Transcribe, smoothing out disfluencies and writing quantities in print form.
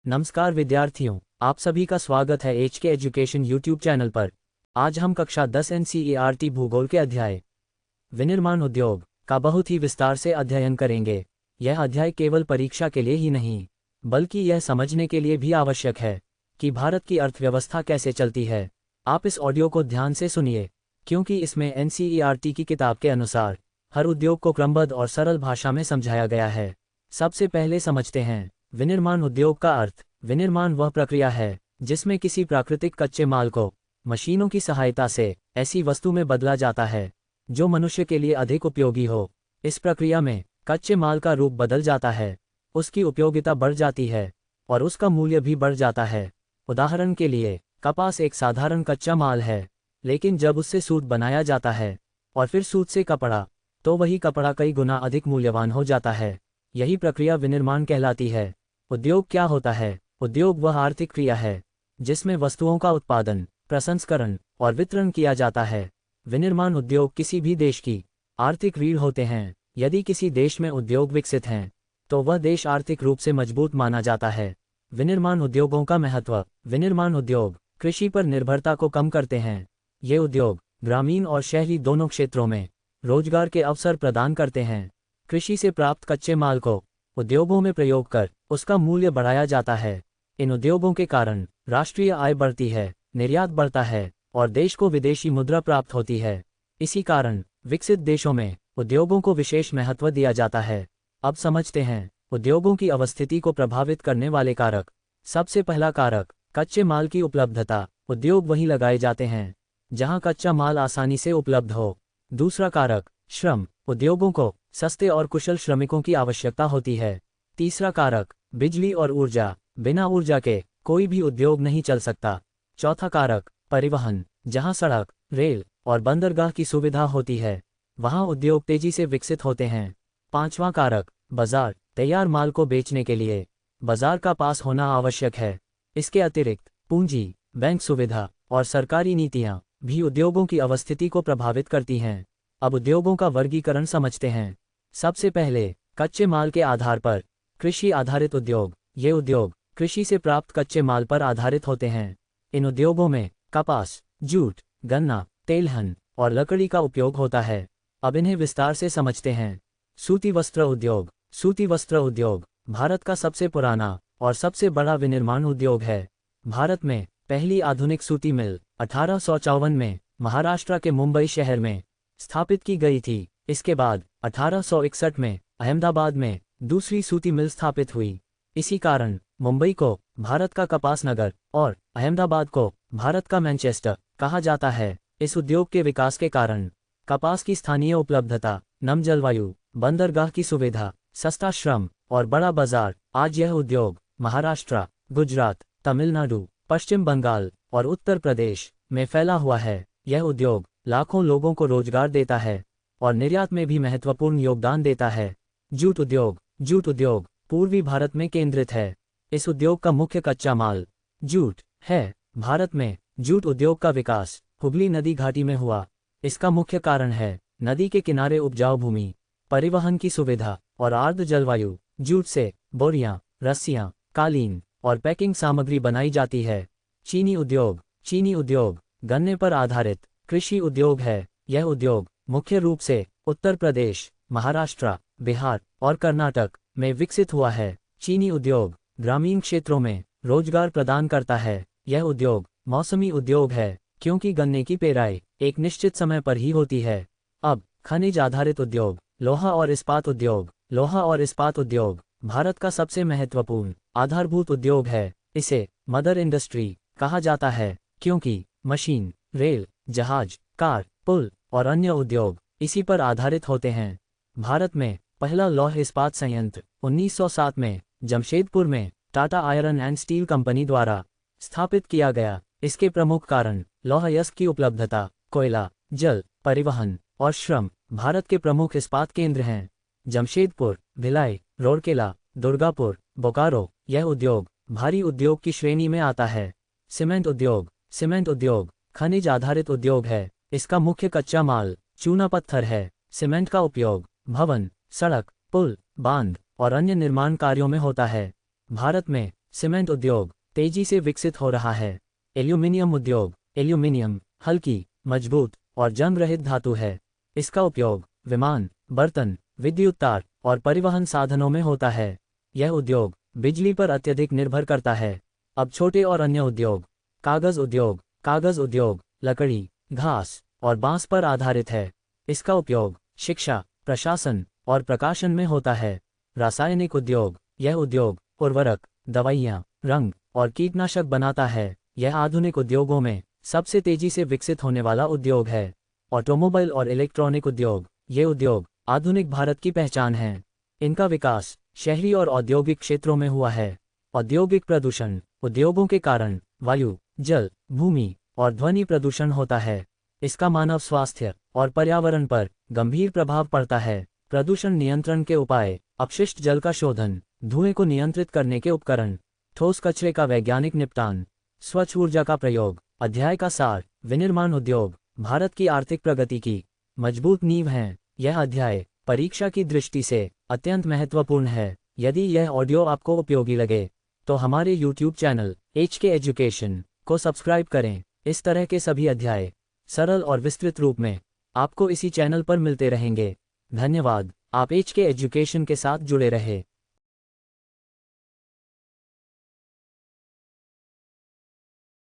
नमस्कार विद्यार्थियों, आप सभी का स्वागत है एचके एजुकेशन यूट्यूब चैनल पर। आज हम कक्षा 10 एनसीईआरटी भूगोल के अध्याय विनिर्माण उद्योग का बहुत ही विस्तार से अध्ययन करेंगे। यह अध्याय केवल परीक्षा के लिए ही नहीं, बल्कि यह समझने के लिए भी आवश्यक है कि भारत की अर्थव्यवस्था कैसे चलती है। आप इस ऑडियो को ध्यान से सुनिए, क्योंकि इसमें एनसीईआरटी की किताब के अनुसार हर उद्योग को क्रमबद्ध और सरल भाषा में समझाया गया है। सबसे पहले समझते हैं विनिर्माण उद्योग का अर्थ। विनिर्माण वह प्रक्रिया है जिसमें किसी प्राकृतिक कच्चे माल को मशीनों की सहायता से ऐसी वस्तु में बदला जाता है जो मनुष्य के लिए अधिक उपयोगी हो। इस प्रक्रिया में कच्चे माल का रूप बदल जाता है, उसकी उपयोगिता बढ़ जाती है और उसका मूल्य भी बढ़ जाता है। उदाहरण के लिए, कपास एक साधारण कच्चा माल है, लेकिन जब उससे सूत बनाया जाता है और फिर सूत से कपड़ा, तो वही कपड़ा कई गुना अधिक मूल्यवान हो जाता है। यही प्रक्रिया विनिर्माण कहलाती है। उद्योग क्या होता है? उद्योग वह आर्थिक क्रिया है जिसमें वस्तुओं का उत्पादन, प्रसंस्करण और वितरण किया जाता है। विनिर्माण उद्योग किसी भी देश की आर्थिक रीढ़ होते हैं। यदि किसी देश में उद्योग विकसित हैं, तो वह देश आर्थिक रूप से मजबूत माना जाता है। विनिर्माण उद्योगों का महत्व। विनिर्माण उद्योग कृषि पर निर्भरता को कम करते हैं। ये उद्योग ग्रामीण और शहरी दोनों क्षेत्रों में रोजगार के अवसर प्रदान करते हैं। कृषि से प्राप्त कच्चे माल को उद्योगों में प्रयोग कर उसका मूल्य बढ़ाया जाता है। इन उद्योगों के कारण राष्ट्रीय आय बढ़ती है, निर्यात बढ़ता है और देश को विदेशी मुद्रा प्राप्त होती है। इसी कारण विकसित देशों में उद्योगों को विशेष महत्व दिया जाता है। अब समझते हैं उद्योगों की अवस्थिति को प्रभावित करने वाले कारक। सबसे पहला कारक कच्चे माल की उपलब्धता। उद्योग वहीं लगाए जाते हैं जहां कच्चा माल आसानी से उपलब्ध हो। दूसरा कारक श्रम। उद्योगों को सस्ते और कुशल श्रमिकों की आवश्यकता होती है। तीसरा कारक बिजली और ऊर्जा। बिना ऊर्जा के कोई भी उद्योग नहीं चल सकता। चौथा कारक परिवहन। जहां सड़क, रेल और बंदरगाह की सुविधा होती है, वहां उद्योग तेजी से विकसित होते हैं। पांचवां कारक बाजार। तैयार माल को बेचने के लिए बाजार का पास होना आवश्यक है। इसके अतिरिक्त पूंजी, बैंक सुविधा और सरकारी नीतियां भी उद्योगों की अवस्थिति को प्रभावित करती हैं। अब उद्योगों का वर्गीकरण समझते हैं। सबसे पहले कच्चे माल के आधार पर कृषि आधारित उद्योग। ये उद्योग कृषि से प्राप्त कच्चे माल पर आधारित होते हैं। इन उद्योगों में कपास, जूट, गन्ना, तेलहन और लकड़ी का उपयोग होता है। अब इन्हें विस्तार से समझते हैं। सूती वस्त्र उद्योग। सूती वस्त्र उद्योग भारत का सबसे पुराना और सबसे बड़ा विनिर्माण उद्योग है। भारत में पहली आधुनिक सूती मिल 1854 में महाराष्ट्र के मुंबई शहर में स्थापित की गई थी। इसके बाद 1861 में अहमदाबाद में दूसरी सूती मिल स्थापित हुई। इसी कारण मुंबई को भारत का कपास नगर और अहमदाबाद को भारत का मैनचेस्टर कहा जाता है। इस उद्योग के विकास के कारण कपास की स्थानीय उपलब्धता, नम जलवायु, बंदरगाह की सुविधा, सस्ता श्रम और बड़ा बाजार, आज यह उद्योग महाराष्ट्र, गुजरात, तमिलनाडु, पश्चिम बंगाल और उत्तर प्रदेश में फैला हुआ है। यह उद्योग लाखों लोगों को रोजगार देता है और निर्यात में भी महत्वपूर्ण योगदान देता है। जूट उद्योग। जूट उद्योग पूर्वी भारत में केंद्रित है। इस उद्योग का मुख्य कच्चा माल जूट है। भारत में जूट उद्योग का विकास हुगली नदी घाटी में हुआ। इसका मुख्य कारण है नदी के किनारे उपजाऊ भूमि, परिवहन की सुविधा और आर्द्र जलवायु। जूट से बोरियां, रस्सियां, कालीन और पैकिंग सामग्री बनाई जाती है। चीनी उद्योग। चीनी उद्योग गन्ने पर आधारित कृषि उद्योग है। यह उद्योग मुख्य रूप से उत्तर प्रदेश, महाराष्ट्र, बिहार और कर्नाटक में विकसित हुआ है। चीनी उद्योग ग्रामीण क्षेत्रों में रोजगार प्रदान करता है। यह उद्योग मौसमी उद्योग है, क्योंकि गन्ने की पेराई एक निश्चित समय पर ही होती है। अब खनिज आधारित उद्योग। लोहा और इस्पात उद्योग। लोहा और इस्पात उद्योग भारत का सबसे महत्वपूर्ण आधारभूत उद्योग है। इसे मदर इंडस्ट्री कहा जाता है, क्योंकि मशीन, रेल, जहाज, कार, पुल और अन्य उद्योग इसी पर आधारित होते हैं। भारत में पहला लौह इस्पात संयंत्र 1907 में जमशेदपुर में Tata iron and steel company द्वारा स्थापित किया गया। इसके प्रमुख कारण लौह अयस्क की उपलब्धता, कोयला, जल, परिवहन और श्रम भारत के प्रमुख इस्पात केंद्र हैं। जमशेदपुर, भिलाई, राउरकेला, दुर्गापुर, बोकारो, यह उद्योग भारी उद्योग की श्रेणी में आता है। सीमेंट उद्योग। सीमेंट उद्योग खनिज आधारित उद्योग है। इसका मुख्य कच्चा माल चूना पत्थर है। सीमेंट का उपयोग भवन, सड़क, पुल, बांध और अन्य निर्माण कार्यों में होता है। भारत में सीमेंट उद्योग तेजी से विकसित हो रहा है। एल्यूमीनियम उद्योग, एल्यूमीनियम हल्की, मजबूत और जंग रहित धातु है। इसका उपयोग विमान, बर्तन, विद्युत तार और परिवहन साधनों में होता है। यह उद्योग बिजली पर अत्यधिक निर्भर करता है। अब छोटे और अन्य उद्योग। कागज उद्योग लकड़ी, घास और बांस पर आधारित है। इसका उपयोग शिक्षा, प्रशासन और प्रकाशन में होता है। रासायनिक उद्योग, यह उद्योग उर्वरक, दवाइयाँ, रंग और कीटनाशक बनाता है। यह आधुनिक उद्योगों में सबसे तेजी से विकसित होने वाला उद्योग है। ऑटोमोबाइल और इलेक्ट्रॉनिक उद्योग, ये उद्योग आधुनिक भारत की पहचान हैं। इनका विकास शहरी और औद्योगिक क्षेत्रों में हुआ है। औद्योगिक प्रदूषण, उद्योगों के कारण वायु, जल, भूमि और ध्वनि प्रदूषण होता है। इसका मानव स्वास्थ्य और पर्यावरण पर गंभीर प्रभाव पड़ता है। प्रदूषण नियंत्रण के उपाय, अपशिष्ट जल का शोधन, धुएं को नियंत्रित करने के उपकरण, ठोस कचरे का वैज्ञानिक निपटान, स्वच्छ ऊर्जा का प्रयोग। अध्याय का सार, विनिर्माण उद्योग भारत की आर्थिक प्रगति की मजबूत नींव हैं। यह अध्याय परीक्षा की दृष्टि से अत्यंत महत्वपूर्ण है। यदि यह ऑडियो आपको उपयोगी लगे तो हमारे YouTube चैनल HK एजुकेशन को सब्सक्राइब करें। इस तरह के सभी अध्याय सरल और विस्तृत रूप में आपको इसी चैनल पर मिलते रहेंगे। धन्यवाद, आप HK एजुकेशन के साथ जुड़े रहे।